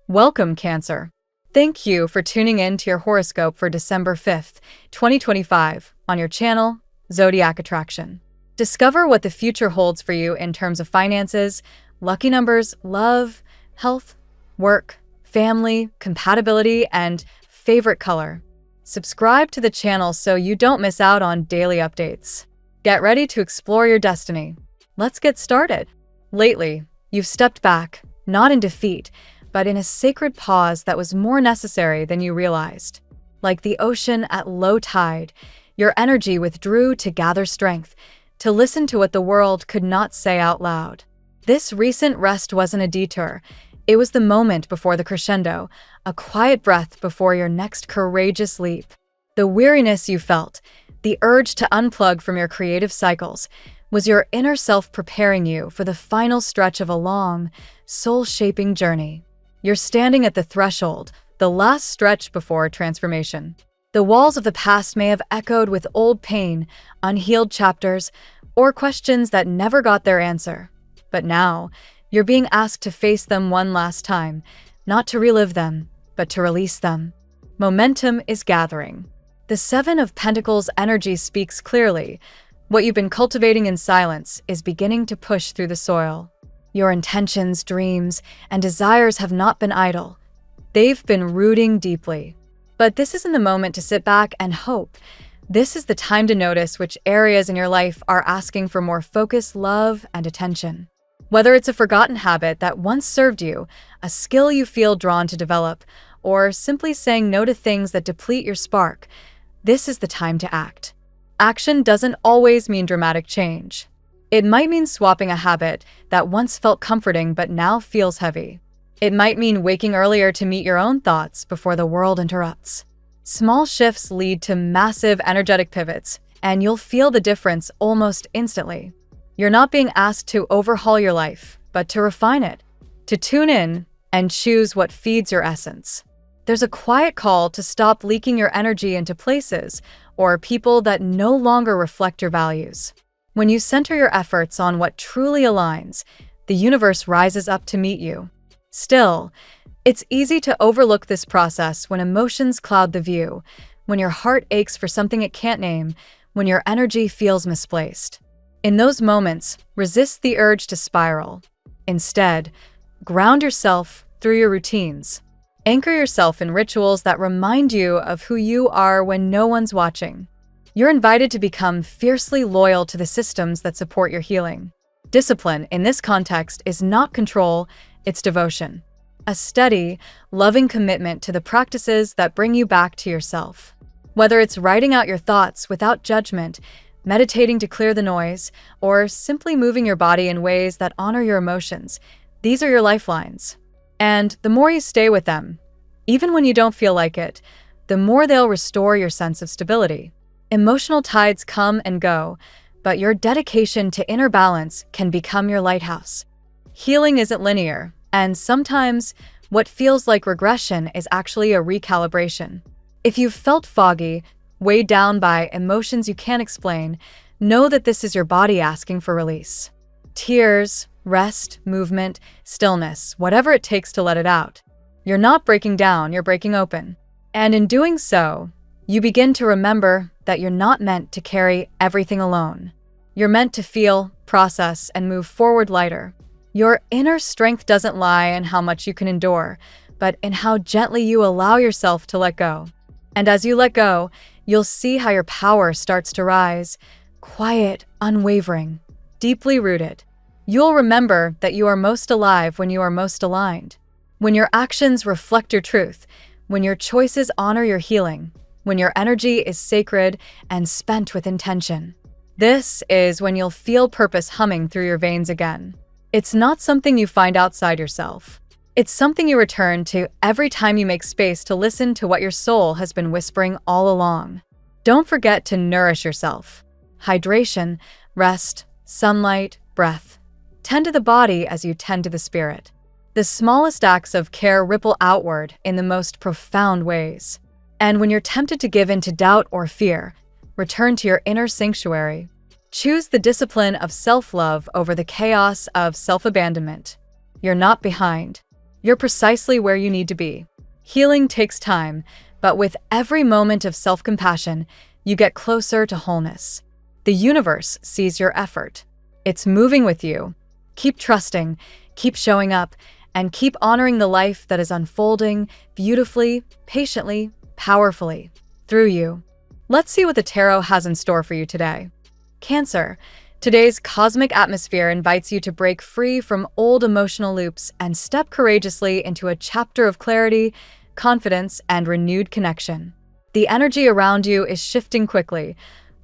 Welcome, Cancer. Thank you for tuning in to your horoscope for December 5th, 2025, on your channel, Zodiac Attraction. Discover what the future holds for you in terms of finances, lucky numbers, love, health, work, family, compatibility, and favorite color. Subscribe to the channel so you don't miss out on daily updates. Get ready to explore your destiny. Let's get started. Lately, you've stepped back, not in defeat, but in a sacred pause that was more necessary than you realized. Like the ocean at low tide, your energy withdrew to gather strength, to listen to what the world could not say out loud. This recent rest wasn't a detour. It was the moment before the crescendo, a quiet breath before your next courageous leap. The weariness you felt, the urge to unplug from your creative cycles, was your inner self preparing you for the final stretch of a long, soul-shaping journey. You're standing at the threshold, the last stretch before transformation. The walls of the past may have echoed with old pain, unhealed chapters, or questions that never got their answer. But now, you're being asked to face them one last time, not to relive them, but to release them. Momentum is gathering. The Seven of Pentacles energy speaks clearly. What you've been cultivating in silence is beginning to push through the soil. Your intentions, dreams, and desires have not been idle. They've been rooting deeply. But this isn't the moment to sit back and hope. This is the time to notice which areas in your life are asking for more focus, love, and attention. Whether it's a forgotten habit that once served you, a skill you feel drawn to develop, or simply saying no to things that deplete your spark, this is the time to act. Action doesn't always mean dramatic change. It might mean swapping a habit that once felt comforting but now feels heavy. It might mean waking earlier to meet your own thoughts before the world interrupts. Small shifts lead to massive energetic pivots, and you'll feel the difference almost instantly. You're not being asked to overhaul your life, but to refine it, to tune in and choose what feeds your essence. There's a quiet call to stop leaking your energy into places or people that no longer reflect your values. When you center your efforts on what truly aligns, the universe rises up to meet you. Still, it's easy to overlook this process when emotions cloud the view, when your heart aches for something it can't name, when your energy feels misplaced. In those moments, resist the urge to spiral. Instead, ground yourself through your routines. Anchor yourself in rituals that remind you of who you are when no one's watching. You're invited to become fiercely loyal to the systems that support your healing. Discipline, in this context, is not control, it's devotion. A steady, loving commitment to the practices that bring you back to yourself. Whether it's writing out your thoughts without judgment, meditating to clear the noise, or simply moving your body in ways that honor your emotions, these are your lifelines. And the more you stay with them, even when you don't feel like it, the more they'll restore your sense of stability. Emotional tides come and go, but your dedication to inner balance can become your lighthouse. Healing isn't linear, and sometimes what feels like regression is actually a recalibration. If you've felt foggy, weighed down by emotions you can't explain, know that this is your body asking for release. Tears, rest, movement, stillness, whatever it takes to let it out. You're not breaking down, you're breaking open. And in doing so, you begin to remember that you're not meant to carry everything alone. You're meant to feel, process, and move forward lighter. Your inner strength doesn't lie in how much you can endure, but in how gently you allow yourself to let go. And as you let go, you'll see how your power starts to rise, quiet, unwavering, deeply rooted. You'll remember that you are most alive when you are most aligned, when your actions reflect your truth, when your choices honor your healing, when your energy is sacred and spent with intention. This is when you'll feel purpose humming through your veins again. It's not something you find outside yourself. It's something you return to every time you make space to listen to what your soul has been whispering all along. Don't forget to nourish yourself. Hydration, rest, sunlight, breath. Tend to the body as you tend to the spirit. The smallest acts of care ripple outward in the most profound ways. And when you're tempted to give in to doubt or fear, return to your inner sanctuary. Choose the discipline of self-love over the chaos of self-abandonment. You're not behind. You're precisely where you need to be. Healing takes time, but with every moment of self-compassion, you get closer to wholeness. The universe sees your effort. It's moving with you. Keep trusting, keep showing up, and keep honoring the life that is unfolding beautifully, patiently, powerfully through you. Let's see what the tarot has in store for you today. Cancer. Today's cosmic atmosphere invites you to break free from old emotional loops and step courageously into a chapter of clarity, confidence, and renewed connection. The energy around you is shifting quickly,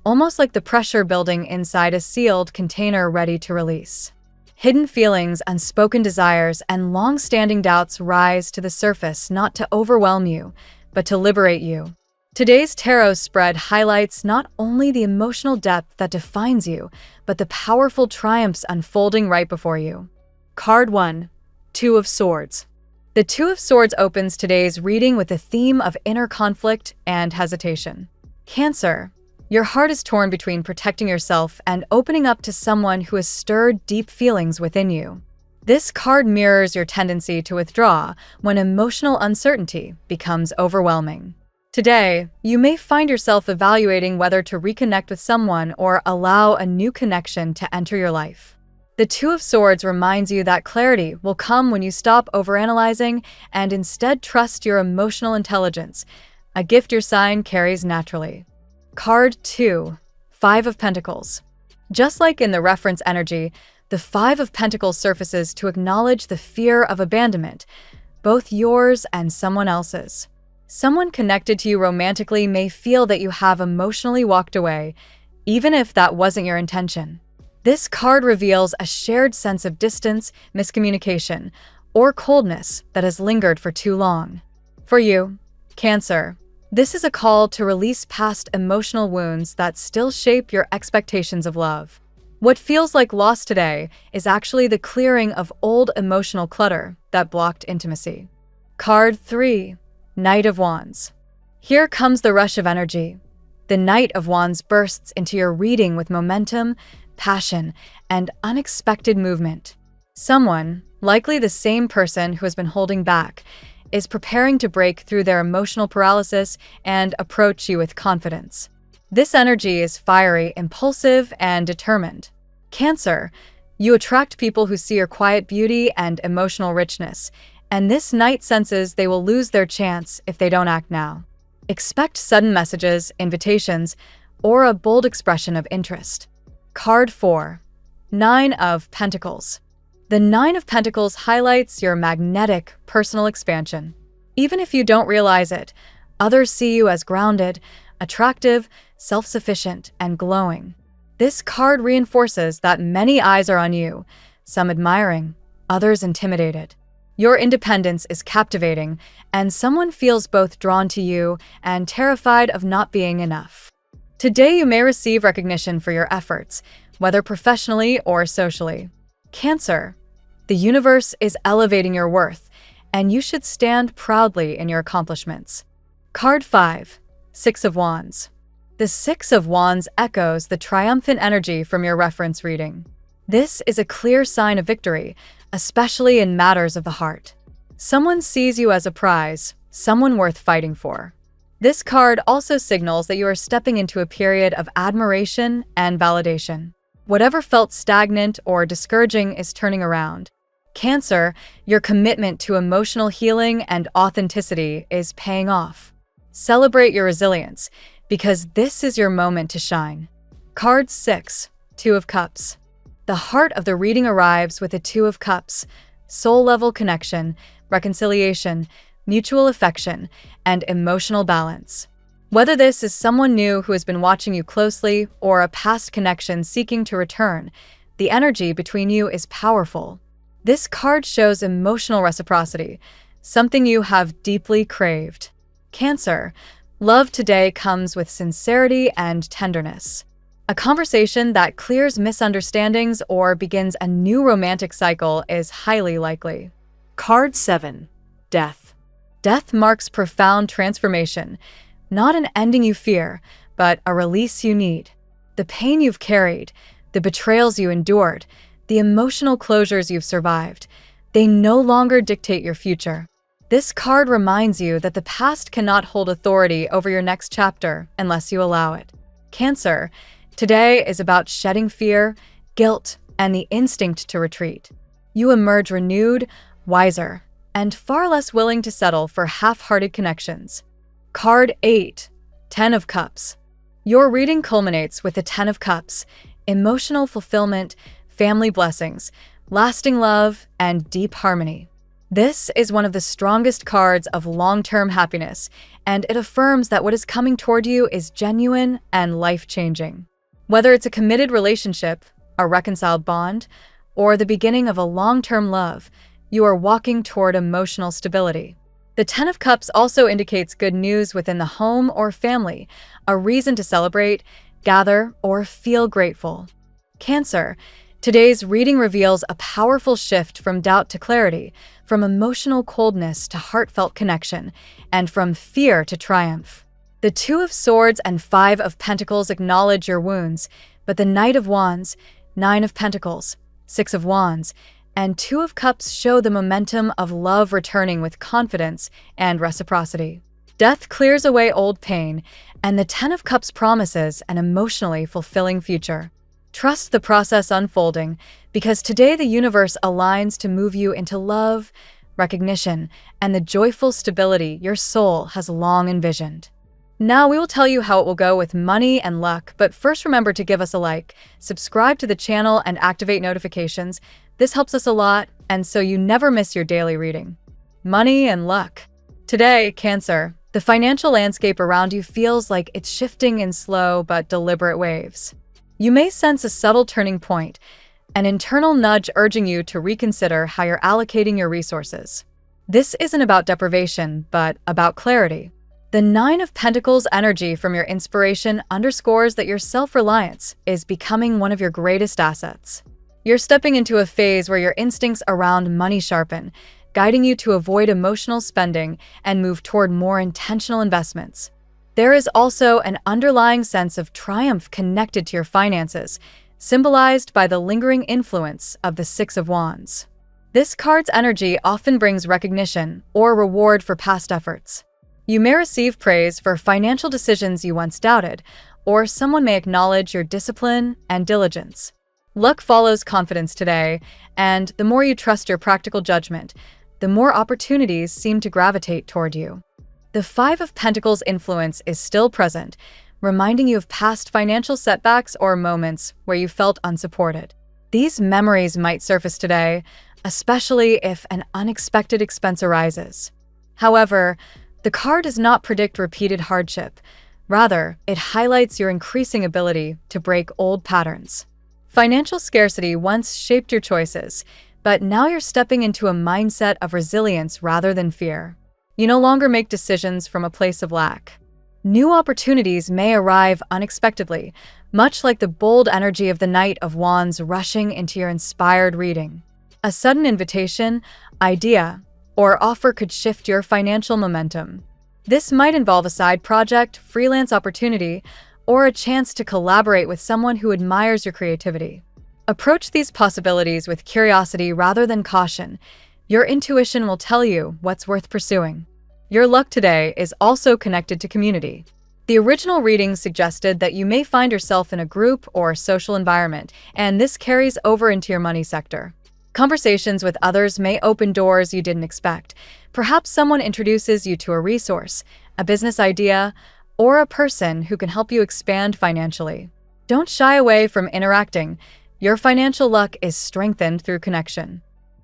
almost like the pressure building inside a sealed container ready to release. Hidden feelings, unspoken desires, and long-standing doubts rise to the surface not to overwhelm you, but to liberate you. Today's tarot spread highlights not only the emotional depth that defines you, but the powerful triumphs unfolding right before you. Card 1. Two of Swords. The Two of Swords opens today's reading with a theme of inner conflict and hesitation. Cancer. Your heart is torn between protecting yourself and opening up to someone who has stirred deep feelings within you. This card mirrors your tendency to withdraw when emotional uncertainty becomes overwhelming. Today, you may find yourself evaluating whether to reconnect with someone or allow a new connection to enter your life. The Two of Swords reminds you that clarity will come when you stop overanalyzing and instead trust your emotional intelligence, a gift your sign carries naturally. Card 2. Five of Pentacles. Just like in the reference energy, the Five of Pentacles surfaces to acknowledge the fear of abandonment, both yours and someone else's. Someone connected to you romantically may feel that you have emotionally walked away, even if that wasn't your intention. This card reveals a shared sense of distance, miscommunication, or coldness that has lingered for too long. For you, Cancer, this is a call to release past emotional wounds that still shape your expectations of love. What feels like loss today is actually the clearing of old emotional clutter that blocked intimacy. Card 3. Knight of Wands. Here comes the rush of energy. The Knight of Wands bursts into your reading with momentum, passion, and unexpected movement. Someone, likely the same person who has been holding back, is preparing to break through their emotional paralysis and approach you with confidence. This energy is fiery, impulsive, and determined. Cancer, you attract people who see your quiet beauty and emotional richness, and this knight senses they will lose their chance if they don't act now. Expect sudden messages, invitations, or a bold expression of interest. Card 4. Nine of Pentacles. The Nine of Pentacles highlights your magnetic personal expansion. Even if you don't realize it, others see you as grounded, attractive, self-sufficient, and glowing. This card reinforces that many eyes are on you, some admiring, others intimidated. Your independence is captivating, and someone feels both drawn to you and terrified of not being enough. Today you may receive recognition for your efforts, whether professionally or socially. Cancer, the universe is elevating your worth, and you should stand proudly in your accomplishments. Card 5. Six of Wands. The Six of Wands echoes the triumphant energy from your reference reading. This is a clear sign of victory, especially in matters of the heart. Someone sees you as a prize, someone worth fighting for. This card also signals that you are stepping into a period of admiration and validation. Whatever felt stagnant or discouraging is turning around. Cancer, your commitment to emotional healing and authenticity is paying off. Celebrate your resilience, because this is your moment to shine. Card 6. Two of Cups. The heart of the reading arrives with a Two of Cups, soul-level connection, reconciliation, mutual affection, and emotional balance. Whether this is someone new who has been watching you closely or a past connection seeking to return, the energy between you is powerful. This card shows emotional reciprocity, something you have deeply craved. Cancer, love today comes with sincerity and tenderness. A conversation that clears misunderstandings or begins a new romantic cycle is highly likely. Card 7. Death. Death marks profound transformation, not an ending you fear, but a release you need. The pain you've carried, the betrayals you endured, the emotional closures you've survived, They no longer dictate your future. This card reminds you that the past cannot hold authority over your next chapter unless you allow it. Cancer, today is about shedding fear, guilt, and the instinct to retreat. You emerge renewed, wiser, and far less willing to settle for half-hearted connections. Card 8, Ten of Cups. Your reading culminates with the Ten of Cups, emotional fulfillment, family blessings, lasting love, and deep harmony. This is one of the strongest cards of long-term happiness, and it affirms that what is coming toward you is genuine and life-changing. Whether it's a committed relationship, a reconciled bond, or the beginning of a long-term love, you are walking toward emotional stability. The Ten of Cups also indicates good news within the home or family, a reason to celebrate, gather, or feel grateful. Cancer, today's reading reveals a powerful shift from doubt to clarity, from emotional coldness to heartfelt connection, and from fear to triumph. The Two of Swords and Five of Pentacles acknowledge your wounds, but the Knight of Wands, Nine of Pentacles, Six of Wands, and Two of Cups show the momentum of love returning with confidence and reciprocity. Death clears away old pain, and the Ten of Cups promises an emotionally fulfilling future. Trust the process unfolding, because today the universe aligns to move you into love, recognition, and the joyful stability your soul has long envisioned. Now we will tell you how it will go with money and luck, but first remember to give us a like, subscribe to the channel, and activate notifications. This helps us a lot, and so you never miss your daily reading. Money and luck. Today, Cancer, the financial landscape around you feels like it's shifting in slow but deliberate waves. You may sense a subtle turning point, an internal nudge urging you to reconsider how you're allocating your resources. This isn't about deprivation, but about clarity. The Nine of Pentacles energy from your inspiration underscores that your self-reliance is becoming one of your greatest assets. You're stepping into a phase where your instincts around money sharpen, guiding you to avoid emotional spending and move toward more intentional investments. There is also an underlying sense of triumph connected to your finances, symbolized by the lingering influence of the Six of Wands. This card's energy often brings recognition or reward for past efforts. You may receive praise for financial decisions you once doubted, or someone may acknowledge your discipline and diligence. Luck follows confidence today, and the more you trust your practical judgment, the more opportunities seem to gravitate toward you. The Five of Pentacles influence is still present, reminding you of past financial setbacks or moments where you felt unsupported. These memories might surface today, especially if an unexpected expense arises. However, the card does not predict repeated hardship. Rather, it highlights your increasing ability to break old patterns. Financial scarcity once shaped your choices, but now you're stepping into a mindset of resilience rather than fear. You no longer make decisions from a place of lack. New opportunities may arrive unexpectedly, much like the bold energy of the Knight of Wands rushing into your inspired reading. A sudden invitation, idea, or offer could shift your financial momentum. This might involve a side project, freelance opportunity, or a chance to collaborate with someone who admires your creativity. Approach these possibilities with curiosity rather than caution. Your intuition will tell you what's worth pursuing. Your luck today is also connected to community. The original reading suggested that you may find yourself in a group or social environment, and this carries over into your money sector. Conversations with others may open doors you didn't expect. Perhaps someone introduces you to a resource, a business idea, or a person who can help you expand financially. Don't shy away from interacting. Your financial luck is strengthened through connection.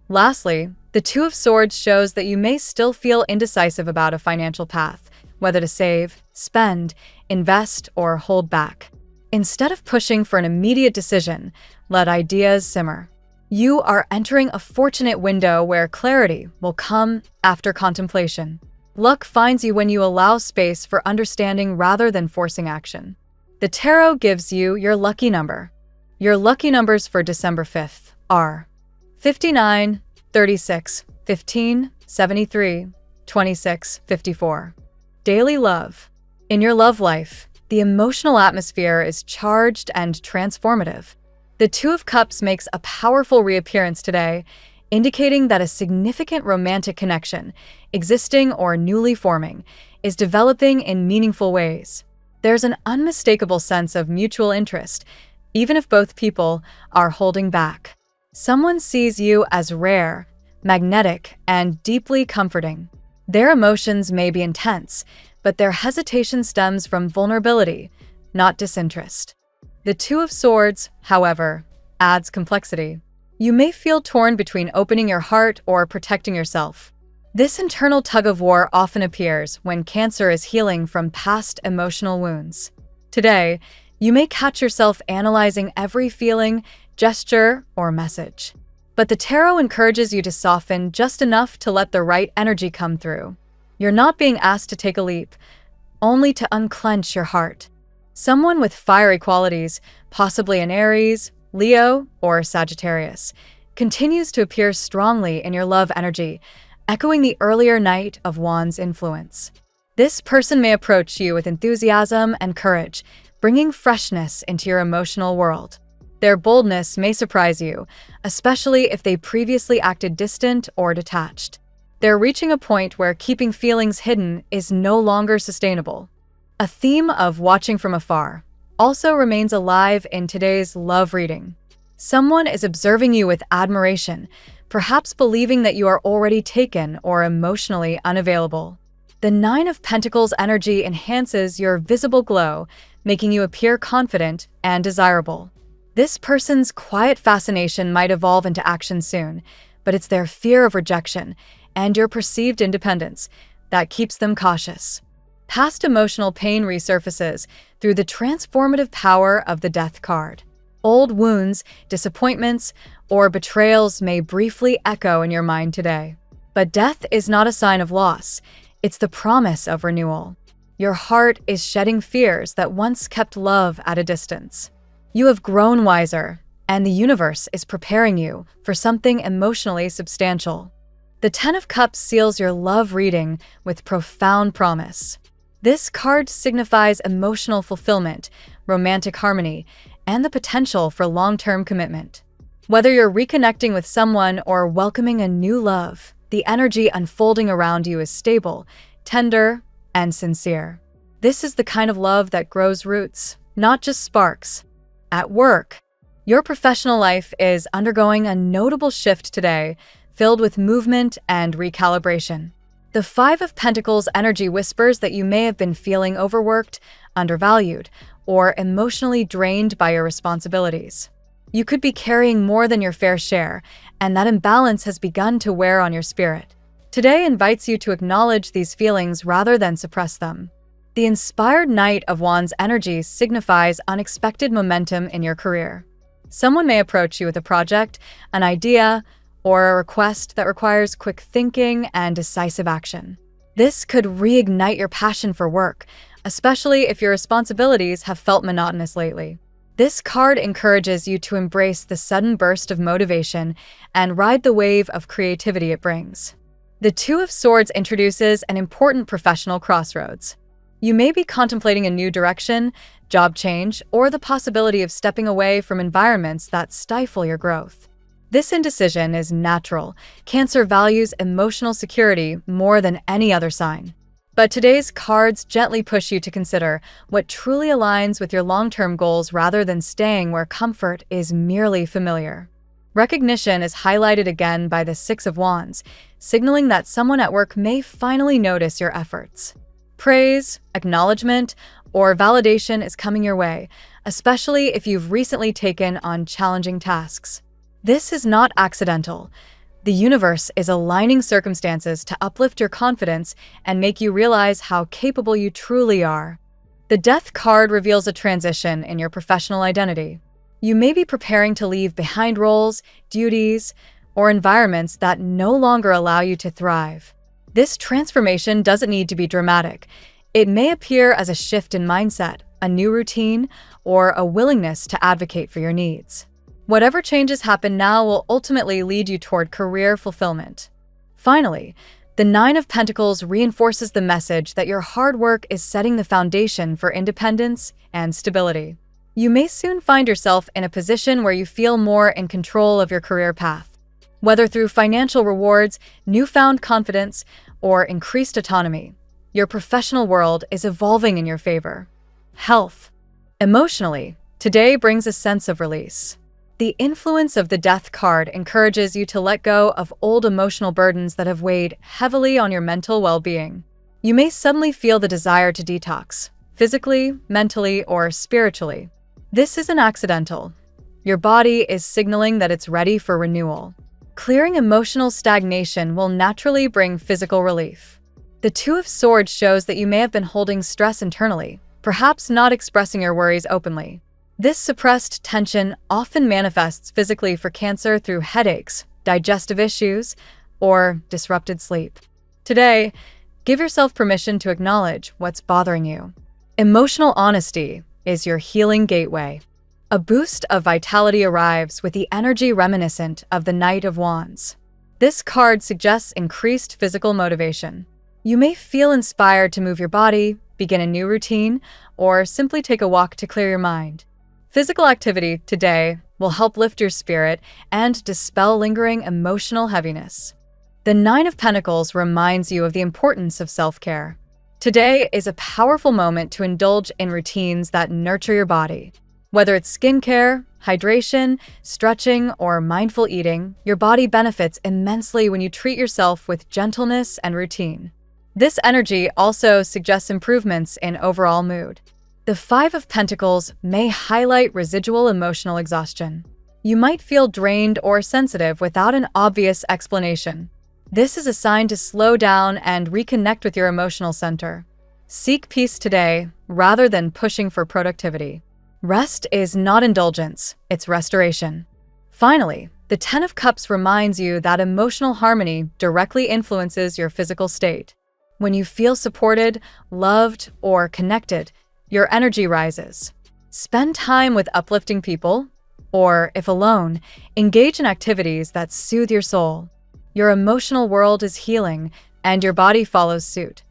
Lastly, the Two of Swords shows that you may still feel indecisive about a financial path, whether to save, spend, invest, or hold back. Instead of pushing for an immediate decision, let ideas simmer. You are entering a fortunate window where clarity will come after contemplation. Luck finds you when you allow space for understanding rather than forcing action. The tarot gives you your lucky number. Your lucky numbers for December 5th are 59, 36, 15, 73, 26, 54. Daily love. In your love life, the emotional atmosphere is charged and transformative. The Two of Cups makes a powerful reappearance today, indicating that a significant romantic connection, existing or newly forming, is developing in meaningful ways. There's an unmistakable sense of mutual interest, even if both people are holding back. Someone sees you as rare, magnetic, and deeply comforting. Their emotions may be intense, but their hesitation stems from vulnerability, not disinterest. The Two of Swords, however, adds complexity. You may feel torn between opening your heart or protecting yourself. This internal tug-of-war often appears when Cancer is healing from past emotional wounds. Today, you may catch yourself analyzing every feeling, gesture, or message. But the tarot encourages you to soften just enough to let the right energy come through. You're not being asked to take a leap, only to unclench your heart. Someone with fiery qualities, possibly an Aries, Leo, or Sagittarius, continues to appear strongly in your love energy, echoing the earlier Knight of Wands influence. This person may approach you with enthusiasm and courage, bringing freshness into your emotional world. Their boldness may surprise you, especially if they previously acted distant or detached. They're reaching a point where keeping feelings hidden is no longer sustainable. A theme of watching from afar also remains alive in today's love reading. Someone is observing you with admiration, perhaps believing that you are already taken or emotionally unavailable. The Nine of Pentacles energy enhances your visible glow, making you appear confident and desirable. This person's quiet fascination might evolve into action soon, but it's their fear of rejection and your perceived independence that keeps them cautious. Past emotional pain resurfaces through the transformative power of the Death card. Old wounds, disappointments, or betrayals may briefly echo in your mind today. But death is not a sign of loss. It's the promise of renewal. Your heart is shedding fears that once kept love at a distance. You have grown wiser, and the universe is preparing you for something emotionally substantial. The Ten of Cups seals your love reading with profound promise. This card signifies emotional fulfillment, romantic harmony, and the potential for long-term commitment. Whether you're reconnecting with someone or welcoming a new love, the energy unfolding around you is stable, tender, and sincere. This is the kind of love that grows roots, not just sparks. At work, your professional life is undergoing a notable shift today, filled with movement and recalibration. The Five of Pentacles energy whispers that you may have been feeling overworked, undervalued, or emotionally drained by your responsibilities. You could be carrying more than your fair share, and that imbalance has begun to wear on your spirit. Today invites you to acknowledge these feelings rather than suppress them. The inspired Knight of Wands energy signifies unexpected momentum in your career. Someone may approach you with a project, an idea, or a request that requires quick thinking and decisive action. This could reignite your passion for work, especially if your responsibilities have felt monotonous lately. This card encourages you to embrace the sudden burst of motivation and ride the wave of creativity it brings. The Two of Swords introduces an important professional crossroads. You may be contemplating a new direction, job change, or the possibility of stepping away from environments that stifle your growth. This indecision is natural. Cancer values emotional security more than any other sign. But today's cards gently push you to consider what truly aligns with your long-term goals rather than staying where comfort is merely familiar. Recognition is highlighted again by the Six of Wands, signaling that someone at work may finally notice your efforts. Praise, acknowledgement, or validation is coming your way, especially if you've recently taken on challenging tasks. This is not accidental. The universe is aligning circumstances to uplift your confidence and make you realize how capable you truly are. The Death card reveals a transition in your professional identity. You may be preparing to leave behind roles, duties, or environments that no longer allow you to thrive. This transformation doesn't need to be dramatic. It may appear as a shift in mindset, a new routine, or a willingness to advocate for your needs. Whatever changes happen now will ultimately lead you toward career fulfillment. Finally, the Nine of Pentacles reinforces the message that your hard work is setting the foundation for independence and stability. You may soon find yourself in a position where you feel more in control of your career path. Whether through financial rewards, newfound confidence, or increased autonomy, your professional world is evolving in your favor. Health. Emotionally, today brings a sense of release. The influence of the Death card encourages you to let go of old emotional burdens that have weighed heavily on your mental well-being. You may suddenly feel the desire to detox, physically, mentally, or spiritually. This isn't accidental. Your body is signaling that it's ready for renewal. Clearing emotional stagnation will naturally bring physical relief. The Two of Swords shows that you may have been holding stress internally, perhaps not expressing your worries openly. This suppressed tension often manifests physically for Cancer through headaches, digestive issues, or disrupted sleep. Today, give yourself permission to acknowledge what's bothering you. Emotional honesty is your healing gateway. A boost of vitality arrives with the energy reminiscent of the Knight of Wands. This card suggests increased physical motivation. You may feel inspired to move your body, begin a new routine, or simply take a walk to clear your mind. Physical activity today will help lift your spirit and dispel lingering emotional heaviness. The Nine of Pentacles reminds you of the importance of self-care. Today is a powerful moment to indulge in routines that nurture your body. Whether it's skincare, hydration, stretching, or mindful eating, your body benefits immensely when you treat yourself with gentleness and routine. This energy also suggests improvements in overall mood. The Five of Pentacles may highlight residual emotional exhaustion. You might feel drained or sensitive without an obvious explanation. This is a sign to slow down and reconnect with your emotional center. Seek peace today rather than pushing for productivity. Rest is not indulgence, it's restoration. Finally, the Ten of Cups reminds you that emotional harmony directly influences your physical state. When you feel supported, loved, or connected, your energy rises. Spend time with uplifting people, or, if alone, engage in activities that soothe your soul. Your emotional world is healing, and your body follows suit.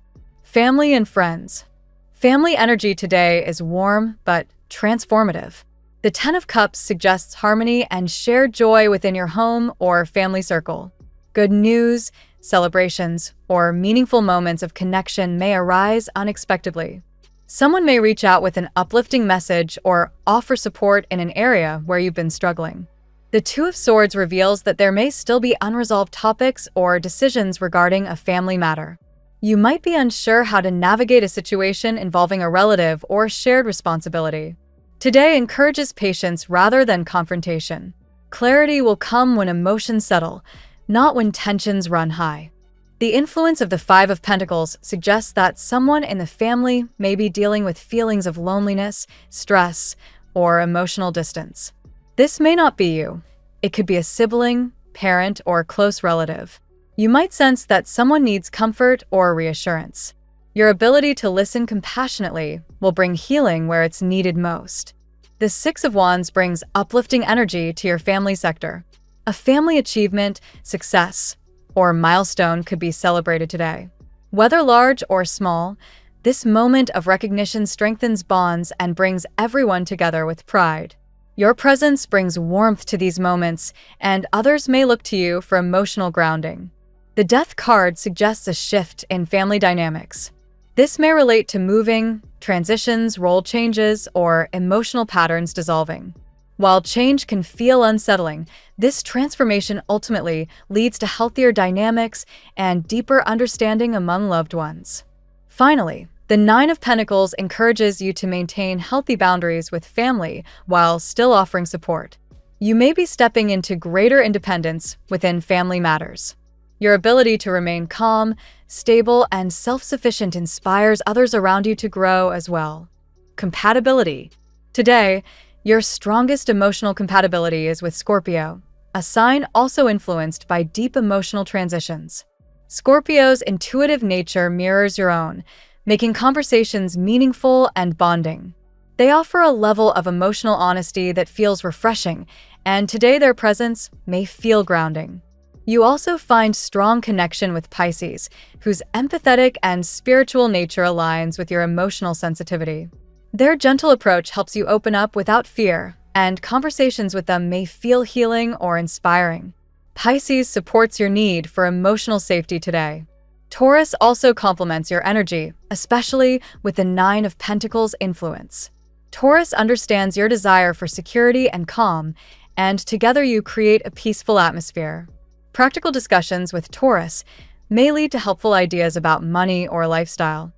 Family and friends. Family energy today is warm but transformative. The Ten of Cups suggests harmony and shared joy within your home or family circle. Good news, celebrations, or meaningful moments of connection may arise unexpectedly. Someone may reach out with an uplifting message or offer support in an area where you've been struggling. The Two of Swords reveals that there may still be unresolved topics or decisions regarding a family matter. You might be unsure how to navigate a situation involving a relative or shared responsibility. Today encourages patience rather than confrontation. Clarity will come when emotions settle, not when tensions run high. The influence of the Five of Pentacles suggests that someone in the family may be dealing with feelings of loneliness, stress, or emotional distance. This may not be you. It could be a sibling, parent, or close relative. You might sense that someone needs comfort or reassurance. Your ability to listen compassionately will bring healing where it's needed most. The Six of Wands brings uplifting energy to your family sector. A family achievement, success, or milestone could be celebrated today. Whether large or small, this moment of recognition strengthens bonds and brings everyone together with pride. Your presence brings warmth to these moments, and others may look to you for emotional grounding. The Death card suggests a shift in family dynamics. This may relate to moving, transitions, role changes, or emotional patterns dissolving. While change can feel unsettling, this transformation ultimately leads to healthier dynamics and deeper understanding among loved ones. Finally, the Nine of Pentacles encourages you to maintain healthy boundaries with family while still offering support. You may be stepping into greater independence within family matters. Your ability to remain calm, stable, and self-sufficient inspires others around you to grow as well. Compatibility. Today, your strongest emotional compatibility is with Scorpio, a sign also influenced by deep emotional transitions. Scorpio's intuitive nature mirrors your own, making conversations meaningful and bonding. They offer a level of emotional honesty that feels refreshing, and today their presence may feel grounding. You also find strong connection with Pisces, whose empathetic and spiritual nature aligns with your emotional sensitivity. Their gentle approach helps you open up without fear, and conversations with them may feel healing or inspiring. Pisces supports your need for emotional safety today. Taurus also complements your energy, especially with the Nine of Pentacles influence. Taurus understands your desire for security and calm, and together you create a peaceful atmosphere. Practical discussions with Taurus may lead to helpful ideas about money or lifestyle.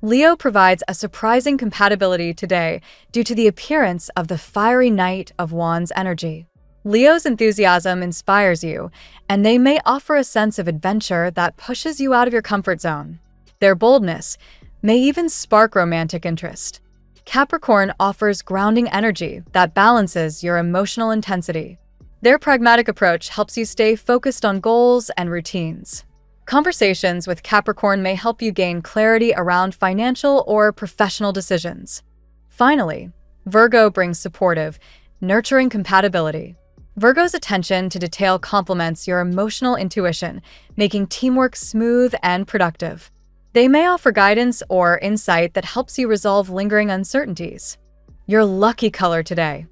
Leo provides a surprising compatibility today due to the appearance of the fiery Knight of Wands energy. Leo's enthusiasm inspires you, and they may offer a sense of adventure that pushes you out of your comfort zone. Their boldness may even spark romantic interest. Capricorn offers grounding energy that balances your emotional intensity. Their pragmatic approach helps you stay focused on goals and routines. Conversations with Capricorn may help you gain clarity around financial or professional decisions. Finally, Virgo brings supportive, nurturing compatibility. Virgo's attention to detail complements your emotional intuition, making teamwork smooth and productive. They may offer guidance or insight that helps you resolve lingering uncertainties. Your lucky color today.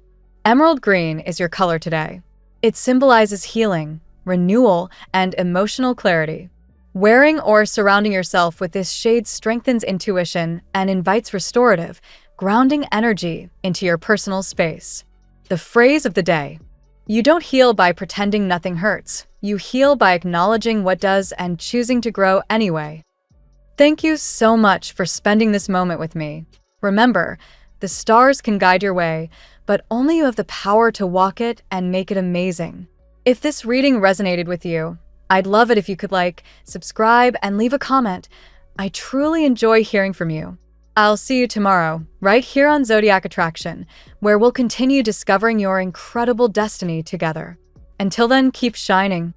Emerald green is your color today. It symbolizes healing, renewal, and emotional clarity. Wearing or surrounding yourself with this shade strengthens intuition and invites restorative, grounding energy into your personal space. The phrase of the day: you don't heal by pretending nothing hurts. You heal by acknowledging what does and choosing to grow anyway. Thank you so much for spending this moment with me. Remember, the stars can guide your way, but only you have the power to walk it and make it amazing. If this reading resonated with you, I'd love it if you could like, subscribe, and leave a comment. I truly enjoy hearing from you. I'll see you tomorrow, right here on Zodiac Attraction, where we'll continue discovering your incredible destiny together. Until then, keep shining.